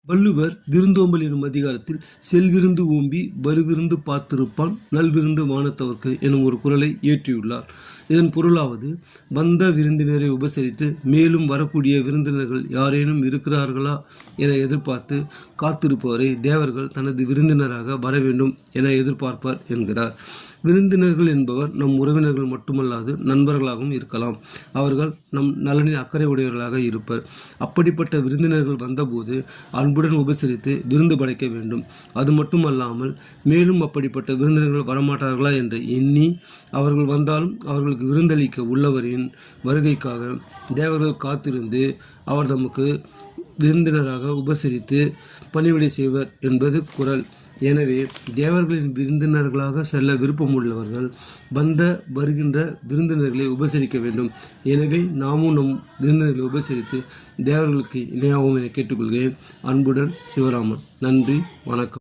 வள்ளுவர் விருந்தோம்பல் எனும் அதிகாரத்தில் செல்விருந்து ஓம்பி வருவிருந்து பார்த்திருப்பான் நல்விருந்து வானத்தவர்க்கு எனும் ஒரு குறளை இயற்றியுள்ளார். இதன் பொருளாவது, வந்த விருந்தினரை உபசரித்து மேலும் வரக்கூடிய விருந்தினர்கள் யாரேனும் இருக்கிறார்களா என எதிர்பார்த்து காத்திருப்பவரை தேவர்கள் தனது விருந்தினராக வர வேண்டும் என எதிர்பார்ப்பார் என்கிறார். விருந்தினர்கள் என்பவர் நம் உறவினர்கள் மட்டுமல்லாது நண்பர்களாகவும் இருக்கலாம். அவர்கள் நம் நலனில் அக்கறை உடையவர்களாக இருப்பர். அப்படிப்பட்ட விருந்தினர்கள் வந்தபோது அன்புடன் உபசரித்து விருந்து படைக்க வேண்டும். அது மட்டுமல்லாமல் மேலும் அப்படிப்பட்ட விருந்தினர்கள் வரமாட்டார்களா என்று எண்ணி அவர்கள் வந்தாலும் அவர்களுக்கு விருந்தளிக்க உள்ளவரின் வருகைக்காக தேவர்கள் காத்திருந்து அவர் தமக்கு விருந்தினராக உபசரித்து பணிவிடை செய்வர் என்பது குறள். எனவே தேவர்களின் விருந்தினர்களாக செல்ல விருப்பமுள்ளவர்கள் வருகின்ற விருந்தினர்களை உபசரிக்க வேண்டும். எனவே நாமும் நம் விருந்தினர்களை உபசரித்து தேவர்களுக்கு இணையாகவும் என கேட்டுக்கொள்கிறேன். அன்புடன் சிவராமன். நன்றி, வணக்கம்.